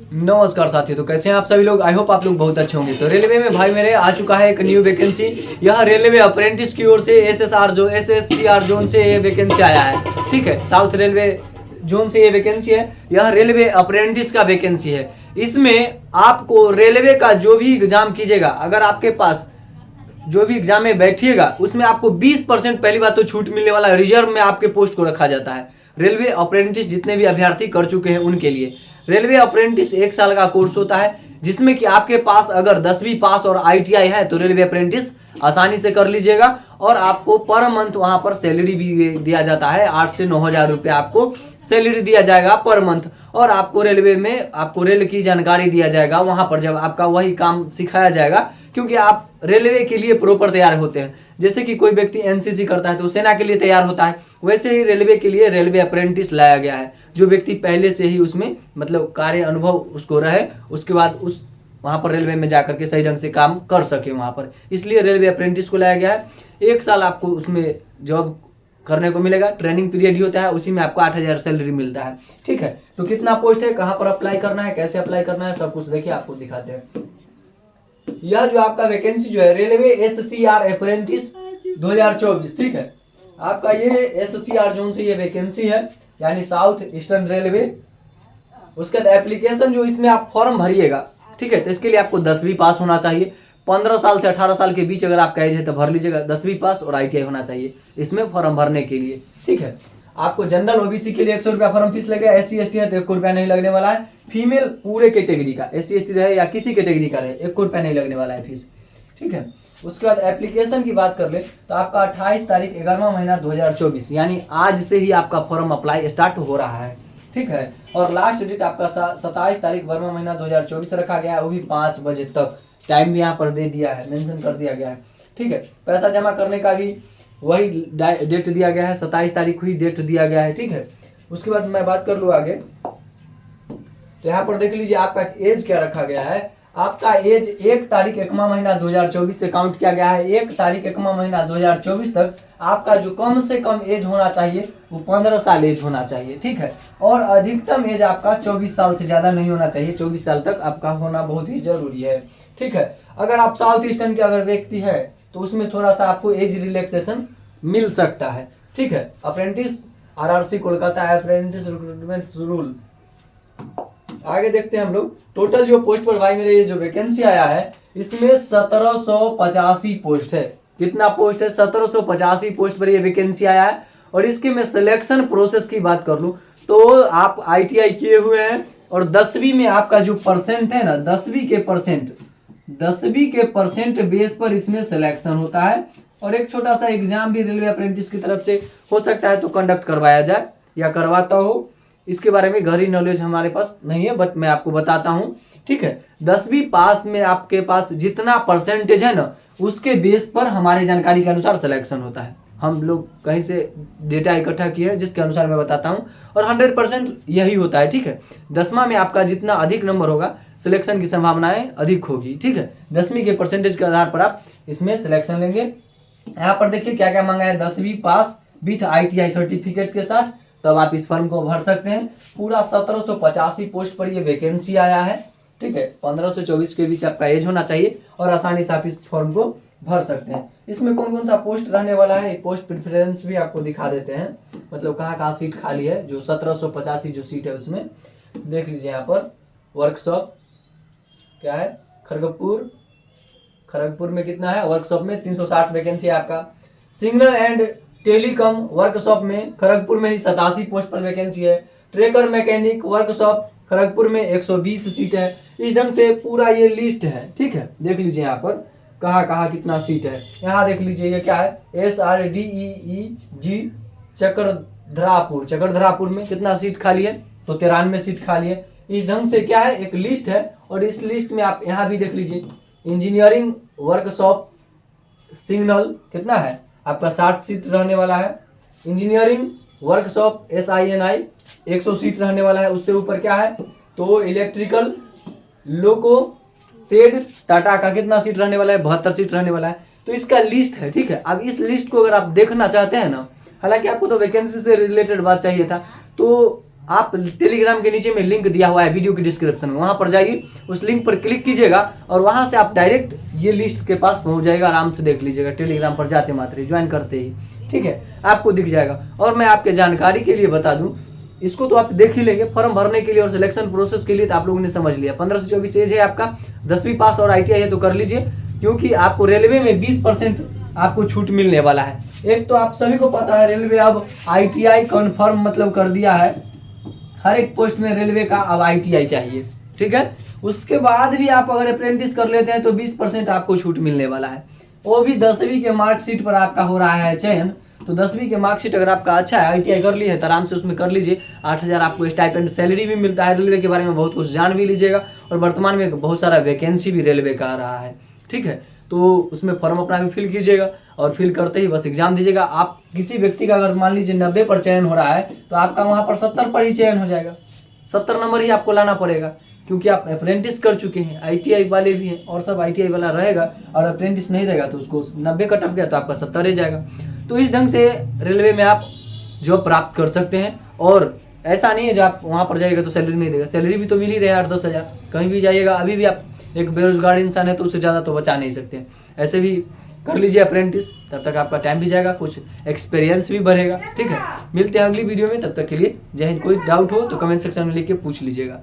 नमस्कार साथियों, तो कैसे हैं आप सभी लोग। आई होप आप लोग बहुत अच्छे होंगे। तो रेलवे में भाई मेरे आ चुका है एक न्यू वैकेंसी। यह रेलवे अप्रेंटिस की ओर से एसएससीआर जोन से ये वैकेंसी आया है। ठीक है, साउथ रेलवे जोन से ये वैकेंसी है। यह रेलवे अप्रेंटिस का वैकेंसी है। इसमें आपको रेलवे का जो भी एग्जाम कीजिएगा, अगर आपके पास जो भी एग्जाम में बैठिएगा उसमें आपको 20% पहली बात तो छूट मिलने वाला है। रिजर्व में आपके पोस्ट को रखा जाता है। रेलवे अप्रेंटिस जितने भी अभ्यर्थी कर चुके हैं उनके लिए रेलवे अप्रेंटिस 1 साल का कोर्स होता है, जिसमें कि आपके पास अगर 10वीं पास और आईटीआई है तो रेलवे अप्रेंटिस आसानी से कर लीजिएगा। और आपको पर मंथ वहां पर सैलरी भी दिया जाता है। 8 से 9 हज़ार रुपये आपको सैलरी दिया जाएगा पर मंथ। और आपको रेलवे में आपको रेल की जानकारी दिया जाएगा वहां पर, जब आपका वही काम सिखाया जाएगा, क्योंकि आप रेलवे के लिए प्रॉपर तैयार होते हैं। जैसे कि कोई व्यक्ति एनसीसी करता है तो सेना के लिए तैयार होता है, वैसे ही रेलवे के लिए रेलवे अप्रेंटिस लाया गया है। जो व्यक्ति पहले से ही उसमें मतलब कार्य अनुभव उसको रहे, उसके बाद उस वहां पर रेलवे में जाकर के सही ढंग से काम कर सके वहां पर, इसलिए रेलवे अप्रेंटिस को लाया गया है। 1 साल आपको उसमें जॉब करने को मिलेगा। ट्रेनिंग पीरियड ही होता है, उसी में आपको 8 हज़ार सैलरी मिलता है। ठीक है, तो कितना पोस्ट है, कहाँ पर अप्लाई करना है, कैसे अप्लाई करना है, सब कुछ देखिए आपको दिखाते हैं। यह जो आपका वैकेंसी जो है रेलवे एससीआर अप्रेंटिस 2024, ठीक है, आपका ये एससीआर जोन से ये वैकेंसी है, यानी साउथ ईस्टर्न रेलवे। उसके बाद एप्लीकेशन जो इसमें आप फॉर्म भरिएगा, ठीक है, तो इसके लिए आपको 10वीं पास होना चाहिए। 15 साल से 18 साल के बीच अगर आपका एज है तो भर लीजिएगा। 10वीं पास और आईटीआई होना चाहिए इसमें फॉर्म भरने के लिए। ठीक है, आपको जनरल ओबीसी के लिए 100 रुपया फॉर्म फीस लगेगा। SC ST है तो 1 रुपया नहीं लगने वाला है। फीमेल पूरे कैटेगरी का SC ST रहे या किसी कैटेगरी का रहे 1 रुपया नहीं लगने वाला है फीस। ठीक है, उसके बाद एप्लीकेशन की बात कर ले तो आपका 28 तारीख 11वां महीना 2024, यानी आज से ही आपका फॉर्म अप्लाई स्टार्ट हो रहा है। ठीक है, और लास्ट डेट आपका 27 तारीख 12वां महीना 2024 रखा गया है, वो भी 5 बजे तक। टाइम भी यहाँ पर दे दिया है, मेंशन कर दिया गया है। ठीक है, पैसा जमा करने का भी वही डेट दिया गया है, 27 तारीख हुई डेट दिया गया है। ठीक है, उसके बाद मैं बात कर लूँ आगे, तो यहाँ पर देख लीजिए आपका एज क्या रखा गया है। आपका एज 1 तारीख 1वां महीना 2024 से काउंट किया गया है। 1 तारीख 1वां महीना 2024 तक आपका जो कम से कम एज होना चाहिए वो 15 साल एज होना चाहिए। ठीक है, और अधिकतम एज आपका 24 साल से ज़्यादा नहीं होना चाहिए। 24 साल तक आपका होना बहुत ही जरूरी है। ठीक है, अगर आप साउथ ईस्टर्न के अगर व्यक्ति है तो उसमें थोड़ा सा आपको एज रिलैक्सेशन मिल सकता है। ठीक है, apprentice RRC Kolkata apprentice recruitment rule. आगे देखते हैं हम लोग टोटल जो पोस्ट पर भाई मेरे ये जो वैकेंसी आया है इसमें 1785 पोस्ट है। कितना पोस्ट है? 1785 पोस्ट पर ये वैकेंसी आया है। और इसके मैं सिलेक्शन प्रोसेस की बात कर लूँ तो आप ITI किए हुए हैं और 10वीं में आपका जो परसेंट है ना, 10वीं के परसेंट बेस पर इसमें सिलेक्शन होता है। और एक छोटा सा एग्जाम भी रेलवे अप्रेंटिस की तरफ से हो सकता है तो कंडक्ट करवाया जाए या करवाता हो, इसके बारे में गहरी नॉलेज हमारे पास नहीं है, बट मैं आपको बताता हूं। ठीक है, 10वीं पास में आपके पास जितना परसेंटेज है ना उसके बेस पर हमारे जानकारी के अनुसार सिलेक्शन होता है। हम लोग कहीं से डेटा इकट्ठा किए हैं जिसके अनुसार मैं बताता हूं, और 100% यही होता है। ठीक है, 10वां में आपका जितना अधिक नंबर होगा सिलेक्शन की संभावनाएं अधिक होगी। ठीक है, 10वीं के परसेंटेज के आधार पर आप इसमें सिलेक्शन लेंगे। यहाँ पर देखिए क्या क्या मांगा है, 10वीं पास विथ ITI सर्टिफिकेट के साथ, तब आप इस फॉर्म को भर सकते हैं। पूरा 1785 पोस्ट पर ये वैकेंसी आया है। ठीक है, 15 से 24 के बीच आपका एज होना चाहिए और आसानी से आप इस फॉर्म को भर सकते हैं। इसमें कौन कौन सा पोस्ट रहने वाला है, पोस्ट प्रेफरेंस भी आपको दिखा देते हैं, मतलब कहाँ कहाँ सीट खाली है। जो 1785 जो सीट है उसमें देख लीजिए। यहाँ पर वर्कशॉप क्या है, खड़गपुर में कितना है, वर्कशॉप में 360 वैकेंसी है आपका। सिग्नल एंड टेलीकॉम वर्कशॉप में खड़गपुर में ही 87 पोस्ट पर वैकेंसी है। ट्रेकर मैकेनिक वर्कशॉप खड़गपुर में 120 सीट है। इस ढंग से पूरा ये लिस्ट है। ठीक है, देख लीजिए यहाँ पर कहाँ कहाँ कितना सीट है। यहाँ देख लीजिए ये क्या है, SRDEEG चकरधरापुर में कितना सीट खाली है, तो 93 सीट खाली है। इस ढंग से क्या है, एक लिस्ट है। और इस लिस्ट में आप यहाँ भी देख लीजिए, इंजीनियरिंग वर्कशॉप सिग्नल कितना है आपका, 60 सीट रहने वाला है। इंजीनियरिंग वर्कशॉप SINI 100 सीट रहने वाला है। उससे ऊपर क्या है, तो इलेक्ट्रिकल लोको शेड टाटा का कितना सीट रहने वाला है, 72 सीट रहने वाला है। तो इसका लिस्ट है। ठीक है, अब इस लिस्ट को अगर आप देखना चाहते हैं ना, हालांकि आपको तो वैकेंसी से रिलेटेड बात चाहिए था, तो आप टेलीग्राम के नीचे में लिंक दिया हुआ है वीडियो के डिस्क्रिप्शन में, वहाँ पर जाइए, उस लिंक पर क्लिक कीजिएगा और वहाँ से आप डायरेक्ट ये लिस्ट के पास पहुँच जाएगा, आराम से देख लीजिएगा टेलीग्राम पर जाते मात्र ज्वाइन करते ही, ठीक है, आपको दिख जाएगा। और मैं आपके जानकारी के लिए बता दूँ, इसको तो आप देख ही लेंगे, फॉर्म भरने के लिए और सिलेक्शन प्रोसेस के लिए तो आप लोगों ने समझ लिया। 15 से 24 एज है आपका, 10वीं पास और ITI है तो कर लीजिए, क्योंकि आपको रेलवे में 20% आपको छूट मिलने वाला है। एक तो आप सभी को पता है रेलवे अब ITI कन्फर्म मतलब कर दिया है, हर एक पोस्ट में रेलवे का अब ITI चाहिए, ठीक है। उसके बाद भी आप अगर अप्रेंटिस कर लेते हैं तो 20% आपको छूट मिलने वाला है, वो भी 10वीं के मार्कशीट पर आपका हो रहा है चयन। तो 10वीं के मार्कशीट अगर आपका अच्छा है, ITI कर ली है तो आराम से उसमें कर लीजिए। 8,000 आपको स्टाइपेंड सैलरी भी मिलता है। रेलवे के बारे में बहुत कुछ जान भी लीजिएगा, और वर्तमान में बहुत सारा वैकेंसी भी रेलवे का आ रहा है, ठीक है। तो उसमें फॉर्म अपना भी फिल कीजिएगा, और फिल करते ही बस एग्जाम दीजिएगा। आप किसी व्यक्ति का अगर मान लीजिए 90 पर चयन हो रहा है तो आपका वहाँ पर 70 पर ही चयन हो जाएगा, 70 नंबर ही आपको लाना पड़ेगा, क्योंकि आप अप्रेंटिस कर चुके हैं। ITI वाले भी हैं और सब ITI वाला रहेगा, और अप्रेंटिस नहीं रहेगा तो उसको 90 कट ऑफ गया तो आपका 70 रह जाएगा। तो इस ढंग से रेलवे में आप जॉब प्राप्त कर सकते हैं। और ऐसा नहीं है जो आप वहाँ पर जाइएगा तो सैलरी नहीं देगा, सैलरी भी तो मिल ही रहा है 8-10 हज़ार, कहीं भी जाइएगा। अभी भी आप एक बेरोजगार इंसान है तो उससे ज़्यादा तो बचा नहीं सकते। ऐसे भी कर लीजिए अप्रेंटिस, तब तक आपका टाइम भी जाएगा, कुछ एक्सपीरियंस भी बढ़ेगा, ठीक है। मिलते हैं अगली वीडियो में, तब तक के लिए जय हिंद। कोई डाउट हो तो कमेंट सेक्शन में लिख के पूछ लीजिएगा।